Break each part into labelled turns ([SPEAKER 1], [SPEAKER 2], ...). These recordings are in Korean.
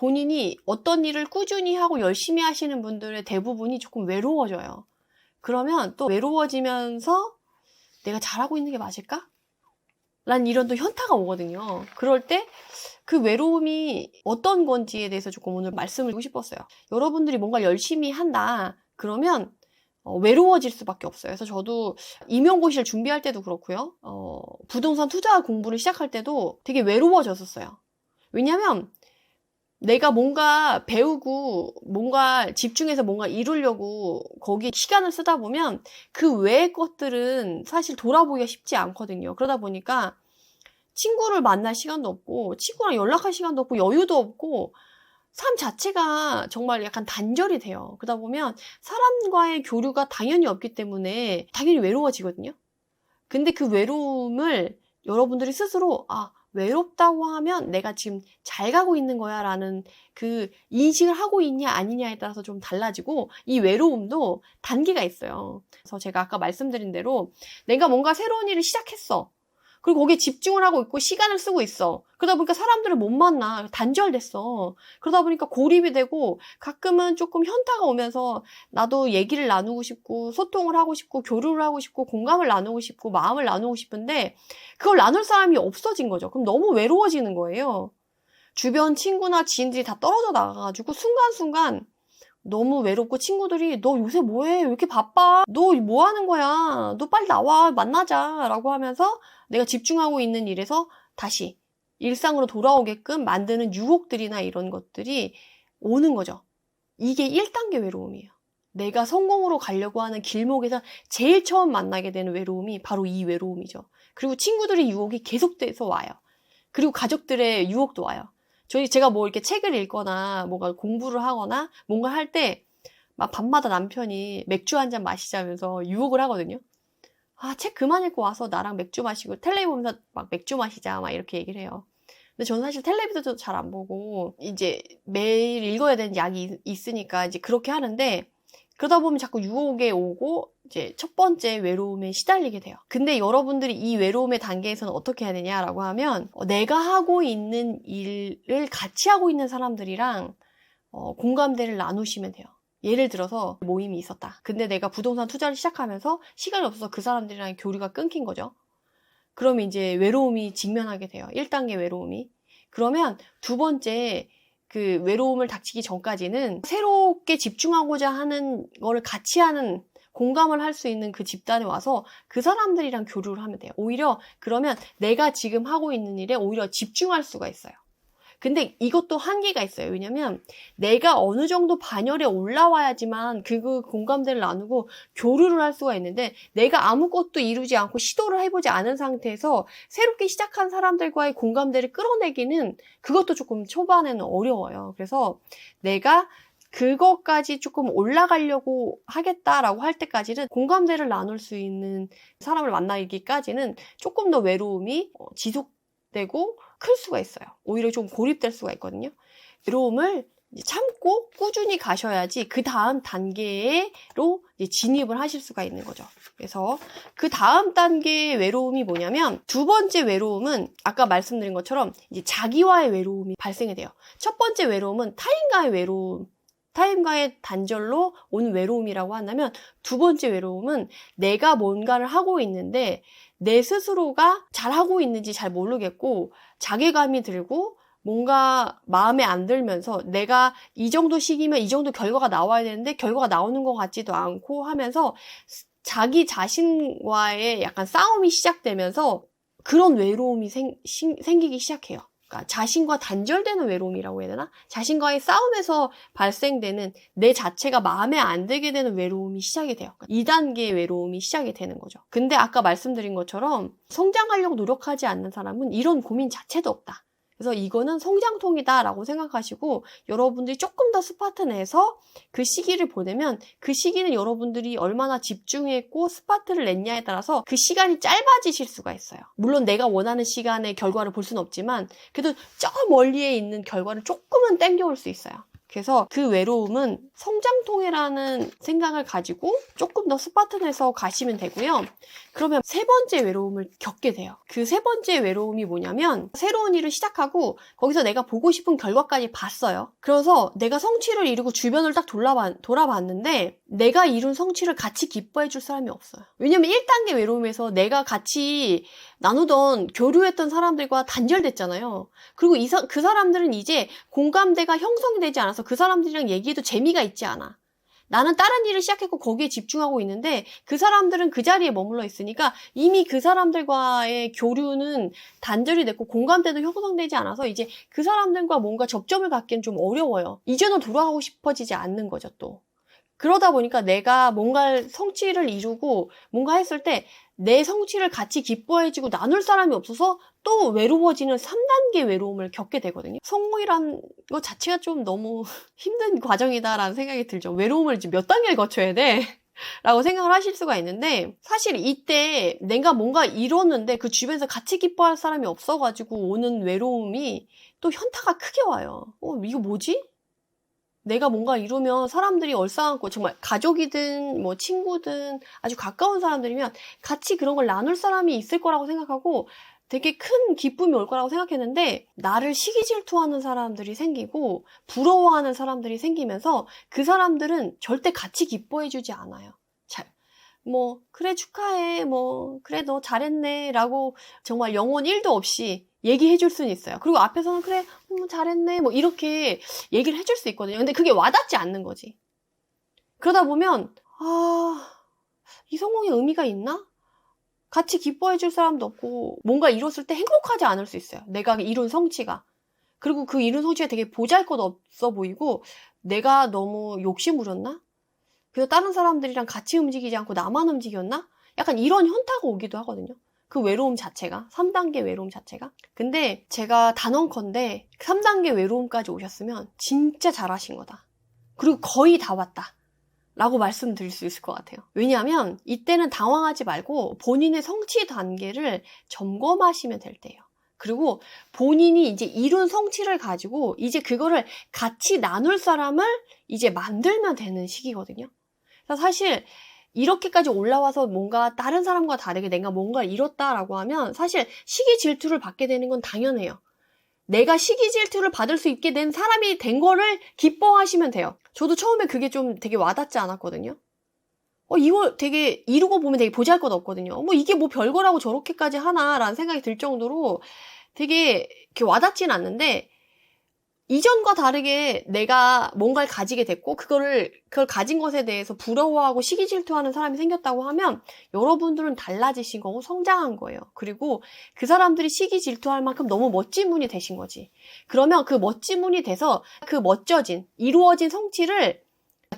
[SPEAKER 1] 본인이 어떤 일을 꾸준히 하고 열심히 하시는 분들의 대부분이 조금 외로워져요. 그러면 또 외로워지면서 내가 잘하고 있는 게 맞을까? 라는 이런 또 현타가 오거든요. 그럴 때 그 외로움이 어떤 건지에 대해서 조금 오늘 말씀을 드리고 싶었어요. 여러분들이 뭔가 열심히 한다. 그러면 외로워질 수밖에 없어요. 그래서 저도 임용고시를 준비할 때도 그렇고요. 부동산 투자 공부를 시작할 때도 되게 외로워졌었어요. 왜냐면 내가 뭔가 배우고 뭔가 집중해서 뭔가 이루려고 거기에 시간을 쓰다 보면 그 외의 것들은 사실 돌아보기가 쉽지 않거든요. 그러다 보니까 친구를 만날 시간도 없고 친구랑 연락할 시간도 없고 여유도 없고 삶 자체가 정말 약간 단절이 돼요. 그러다 보면 사람과의 교류가 당연히 없기 때문에 당연히 외로워지거든요. 근데 그 외로움을 여러분들이 스스로 외롭다고 하면 내가 지금 잘 가고 있는 거야 라는 그 인식을 하고 있냐 아니냐에 따라서 좀 달라지고 이 외로움도 단계가 있어요. 그래서 제가 아까 말씀드린 대로 내가 뭔가 새로운 일을 시작했어. 그리고 거기에 집중을 하고 있고 시간을 쓰고 있어. 그러다 보니까 사람들을 못 만나. 단절됐어. 그러다 보니까 고립이 되고 가끔은 조금 현타가 오면서 나도 얘기를 나누고 싶고 소통을 하고 싶고 교류를 하고 싶고 공감을 나누고 싶고 마음을 나누고 싶은데 그걸 나눌 사람이 없어진 거죠. 그럼 너무 외로워지는 거예요. 주변 친구나 지인들이 다 떨어져 나가가지고 순간순간 너무 외롭고 친구들이 너 요새 뭐해? 왜 이렇게 바빠? 너 뭐 하는 거야? 너 빨리 나와 만나자 라고 하면서 내가 집중하고 있는 일에서 다시 일상으로 돌아오게끔 만드는 유혹들이나 이런 것들이 오는 거죠. 이게 1단계 외로움이에요. 내가 성공으로 가려고 하는 길목에서 제일 처음 만나게 되는 외로움이 바로 이 외로움이죠. 그리고 친구들의 유혹이 계속돼서 와요. 그리고 가족들의 유혹도 와요. 제가 뭐 이렇게 책을 읽거나 뭔가 공부를 하거나 뭔가 할 때 막 밤마다 남편이 맥주 한 잔 마시자면서 유혹을 하거든요. 책 그만 읽고 와서 나랑 맥주 마시고 텔레비 보면서 막 맥주 마시자 막 이렇게 얘기를 해요. 근데 저는 사실 텔레비도 잘 안 보고 이제 매일 읽어야 되는 약이 있으니까 이제 그렇게 하는데 그러다 보면 자꾸 유혹에 오고 이제 첫 번째 외로움에 시달리게 돼요. 근데 여러분들이 이 외로움의 단계에서는 어떻게 해야 되냐라고 하면 내가 하고 있는 일을 같이 하고 있는 사람들이랑 공감대를 나누시면 돼요. 예를 들어서 모임이 있었다. 근데 내가 부동산 투자를 시작하면서 시간이 없어서 그 사람들이랑 교류가 끊긴 거죠. 그러면 이제 외로움이 직면하게 돼요. 1단계 외로움이. 그러면 두 번째 그 외로움을 닥치기 전까지는 새롭게 집중하고자 하는 거를 같이 하는 공감을 할 수 있는 그 집단에 와서 그 사람들이랑 교류를 하면 돼요. 오히려 그러면 내가 지금 하고 있는 일에 오히려 집중할 수가 있어요. 근데 이것도 한계가 있어요. 왜냐면 내가 어느 정도 반열에 올라와야지만 그 공감대를 나누고 교류를 할 수가 있는데 내가 아무것도 이루지 않고 시도를 해보지 않은 상태에서 새롭게 시작한 사람들과의 공감대를 끌어내기는 그것도 조금 초반에는 어려워요. 그래서 내가 그것까지 조금 올라가려고 하겠다라고 할 때까지는 공감대를 나눌 수 있는 사람을 만나기까지는 조금 더 외로움이 지속되고 클 수가 있어요. 오히려 좀 고립될 수가 있거든요. 외로움을 참고 꾸준히 가셔야지 그 다음 단계로 진입을 하실 수가 있는 거죠. 그래서 그 다음 단계의 외로움이 뭐냐면 두 번째 외로움은 아까 말씀드린 것처럼 이제 자기와의 외로움이 발생이 돼요. 첫 번째 외로움은 타인과의 외로움, 타인과의 단절로 오는 외로움이라고 한다면 두 번째 외로움은 내가 뭔가를 하고 있는데 내 스스로가 잘하고 있는지 잘 모르겠고 자괴감이 들고 뭔가 마음에 안 들면서 내가 이 정도 시기면 이 정도 결과가 나와야 되는데 결과가 나오는 것 같지도 않고 하면서 자기 자신과의 약간 싸움이 시작되면서 그런 외로움이 생기기 시작해요. 그러니까 자신과 단절되는 외로움이라고 해야 되나? 자신과의 싸움에서 발생되는 내 자체가 마음에 안 들게 되는 외로움이 시작이 돼요. 그러니까 2단계의 외로움이 시작이 되는 거죠. 근데 아까 말씀드린 것처럼 성장하려고 노력하지 않는 사람은 이런 고민 자체도 없다. 그래서 이거는 성장통이다라고 생각하시고 여러분들이 조금 더 스파트 내서 그 시기를 보내면 그 시기는 여러분들이 얼마나 집중했고 스파트를 냈냐에 따라서 그 시간이 짧아지실 수가 있어요. 물론 내가 원하는 시간에 결과를 볼 수는 없지만 그래도 저 멀리에 있는 결과를 조금은 땡겨올 수 있어요. 그래서 그 외로움은 성장통해라는 생각을 가지고 조금 더 스파트해서 가시면 되고요. 그러면 세 번째 외로움을 겪게 돼요. 그 세 번째 외로움이 뭐냐면 새로운 일을 시작하고 거기서 내가 보고 싶은 결과까지 봤어요. 그래서 내가 성취를 이루고 주변을 딱 돌아봤는데 내가 이룬 성취를 같이 기뻐해 줄 사람이 없어요. 왜냐면 1단계 외로움에서 내가 같이 나누던 교류했던 사람들과 단절됐잖아요. 그리고 그 사람들은 이제 공감대가 형성이 되지 않아서 그 사람들이랑 얘기해도 재미가 있지 않아. 나는 다른 일을 시작했고 거기에 집중하고 있는데 그 사람들은 그 자리에 머물러 있으니까 이미 그 사람들과의 교류는 단절이 됐고 공감대도 형성되지 않아서 이제 그 사람들과 뭔가 접점을 갖기엔 좀 어려워요. 이제는 돌아가고 싶어지지 않는 거죠, 또. 그러다 보니까 내가 뭔가 성취를 이루고 뭔가 했을 때 내 성취를 같이 기뻐해주고 나눌 사람이 없어서 또 외로워지는 3단계 외로움을 겪게 되거든요. 성공이란 것 자체가 좀 너무 힘든 과정이다라는 생각이 들죠. 외로움을 이제 몇 단계를 거쳐야 돼? 라고 생각을 하실 수가 있는데 사실 이때 내가 뭔가 이뤘는데 그 주변에서 같이 기뻐할 사람이 없어가지고 오는 외로움이 또 현타가 크게 와요. 이거 뭐지? 내가 뭔가 이루면 사람들이 얼싸안고 정말 가족이든 뭐 친구든 아주 가까운 사람들이면 같이 그런 걸 나눌 사람이 있을 거라고 생각하고 되게 큰 기쁨이 올 거라고 생각했는데 나를 시기 질투하는 사람들이 생기고 부러워하는 사람들이 생기면서 그 사람들은 절대 같이 기뻐해 주지 않아요. 그래 축하해, 그래 너 잘했네 라고 정말 영혼 1도 없이 얘기해 줄 수는 있어요. 그리고 앞에서는 그래 잘했네 이렇게 얘기를 해줄 수 있거든요. 근데 그게 와닿지 않는 거지. 그러다 보면 이 성공에 의미가 있나? 같이 기뻐해 줄 사람도 없고 뭔가 이뤘을 때 행복하지 않을 수 있어요. 내가 이룬 성취가. 그리고 그 이룬 성취가 되게 보잘것없어 보이고 내가 너무 욕심 부렸나? 그래서 다른 사람들이랑 같이 움직이지 않고 나만 움직였나? 약간 이런 현타가 오기도 하거든요. 그 외로움 자체가, 3단계 외로움 자체가. 근데 제가 단언컨대 3단계 외로움까지 오셨으면 진짜 잘하신 거다. 그리고 거의 다 왔다. 라고 말씀드릴 수 있을 것 같아요. 왜냐하면 이때는 당황하지 말고 본인의 성취 단계를 점검하시면 될 때예요. 그리고 본인이 이제 이룬 성취를 가지고 이제 그거를 같이 나눌 사람을 이제 만들면 되는 시기거든요. 그래서 사실 이렇게까지 올라와서 뭔가 다른 사람과 다르게 내가 뭔가를 이뤘다라고 하면 사실 시기 질투를 받게 되는 건 당연해요. 내가 시기 질투를 받을 수 있게 된 사람이 된 거를 기뻐하시면 돼요. 저도 처음에 그게 좀 되게 와닿지 않았거든요. 이거 되게 이루고 보면 되게 보잘것없거든요. 이게 뭐 별거라고 저렇게까지 하나라는 생각이 들 정도로 되게 이렇게 와닿지는 않는데 이전과 다르게 내가 뭔가를 가지게 됐고 그걸 가진 것에 대해서 부러워하고 시기 질투하는 사람이 생겼다고 하면 여러분들은 달라지신 거고 성장한 거예요. 그리고 그 사람들이 시기 질투할 만큼 너무 멋진 분이 되신 거지. 그러면 그 멋진 분이 돼서 그 이루어진 성취를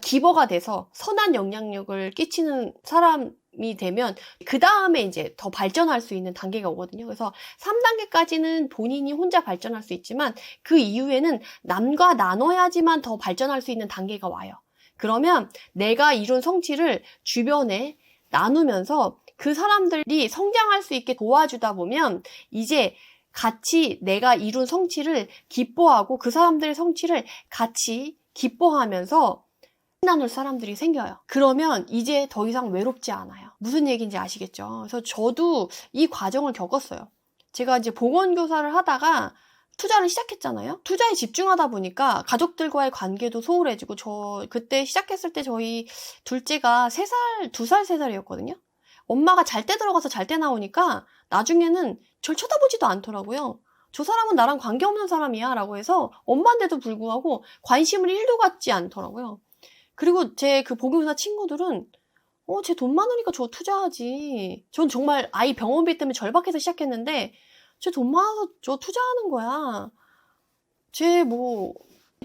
[SPEAKER 1] 기버가 돼서 선한 영향력을 끼치는 사람이 되면 그 다음에 이제 더 발전할 수 있는 단계가 오거든요. 그래서 3단계까지는 본인이 혼자 발전할 수 있지만 그 이후에는 남과 나눠야지만 더 발전할 수 있는 단계가 와요. 그러면 내가 이룬 성취를 주변에 나누면서 그 사람들이 성장할 수 있게 도와주다 보면 이제 같이 내가 이룬 성취를 기뻐하고 그 사람들의 성취를 같이 기뻐하면서 나눌 사람들이 생겨요. 그러면 이제 더 이상 외롭지 않아요. 무슨 얘기인지 아시겠죠? 그래서 저도 이 과정을 겪었어요. 제가 이제 보건교사를 하다가 투자를 시작했잖아요. 투자에 집중하다 보니까 가족들과의 관계도 소홀해지고 저 그때 시작했을 때 저희 둘째가 3살, 2살, 3살이었거든요. 엄마가 잘 때 들어가서 잘 때 나오니까 나중에는 절 쳐다보지도 않더라고요. 저 사람은 나랑 관계없는 사람이야 라고 해서 엄마인데도 불구하고 관심을 1도 갖지 않더라고요. 그리고 제 그 보건교사 친구들은 쟤 돈 많으니까 저 투자하지. 전 정말 아이 병원비 때문에 절박해서 시작했는데 쟤 돈 많아서 저 투자하는 거야. 쟤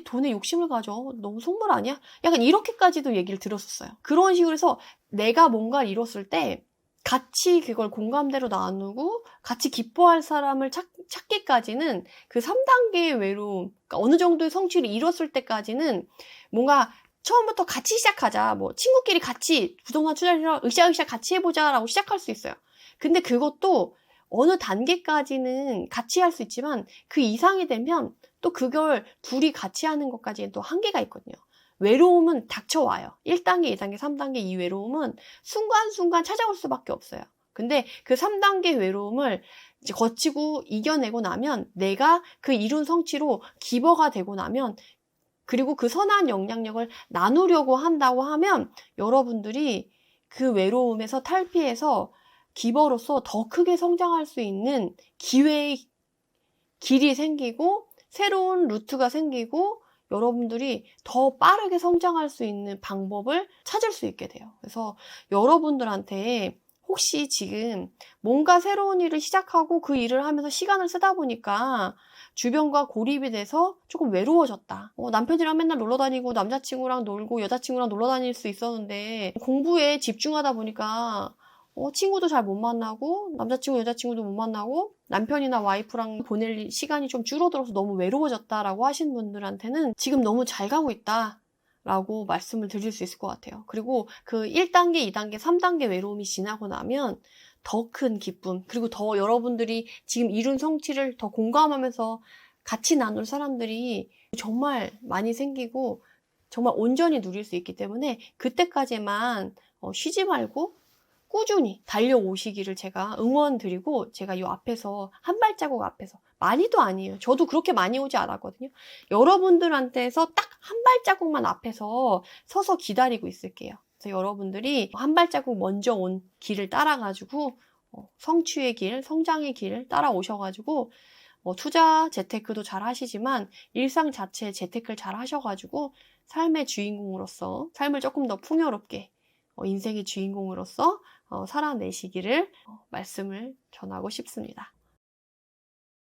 [SPEAKER 1] 돈에 욕심을 가져. 너무 속물 아니야? 약간 이렇게까지도 얘기를 들었었어요. 그런 식으로 해서 내가 뭔가를 이뤘을 때 같이 그걸 공감대로 나누고 같이 기뻐할 사람을 찾기까지는 그 3단계의 외로움, 그러니까 어느 정도의 성취를 이뤘을 때까지는 뭔가 처음부터 같이 시작하자. 친구끼리 같이 부동산 투자를 으쌰으쌰 같이 해보자 라고 시작할 수 있어요. 근데 그것도 어느 단계까지는 같이 할 수 있지만 그 이상이 되면 또 그걸 둘이 같이 하는 것까지는 또 한계가 있거든요. 외로움은 닥쳐와요. 1단계, 2단계, 3단계 이 외로움은 순간순간 찾아올 수밖에 없어요. 근데 그 3단계 외로움을 이제 거치고 이겨내고 나면 내가 그 이룬 성취로 기버가 되고 나면 그리고 그 선한 영향력을 나누려고 한다고 하면 여러분들이 그 외로움에서 탈피해서 기버로서 더 크게 성장할 수 있는 기회의 길이 생기고 새로운 루트가 생기고 여러분들이 더 빠르게 성장할 수 있는 방법을 찾을 수 있게 돼요. 그래서 여러분들한테 혹시 지금 뭔가 새로운 일을 시작하고 그 일을 하면서 시간을 쓰다 보니까 주변과 고립이 돼서 조금 외로워졌다. 남편이랑 맨날 놀러 다니고 남자친구랑 놀고 여자친구랑 놀러 다닐 수 있었는데 공부에 집중하다 보니까 친구도 잘 못 만나고 남자친구 여자친구도 못 만나고 남편이나 와이프랑 보낼 시간이 좀 줄어들어서 너무 외로워졌다라고 하신 분들한테는 지금 너무 잘 가고 있다 라고 말씀을 드릴 수 있을 것 같아요. 그리고 그 1단계, 2단계, 3단계 외로움이 지나고 나면 더 큰 기쁨, 그리고 더 여러분들이 지금 이룬 성취를 더 공감하면서 같이 나눌 사람들이 정말 많이 생기고 정말 온전히 누릴 수 있기 때문에 그때까지만 쉬지 말고 꾸준히 달려오시기를 제가 응원드리고, 제가 이 앞에서 한 발자국 앞에서, 많이도 아니에요. 저도 그렇게 많이 오지 않았거든요. 여러분들한테서 딱 한 발자국만 앞에서 서서 기다리고 있을게요. 그래서 여러분들이 한 발자국 먼저 온 길을 따라가지고 성취의 길, 성장의 길을 따라오셔가지고 투자 재테크도 잘 하시지만 일상 자체에 재테크를 잘 하셔가지고 삶의 주인공으로서 삶을 조금 더 풍요롭게 인생의 주인공으로서 살아내시기를 말씀을 전하고 싶습니다.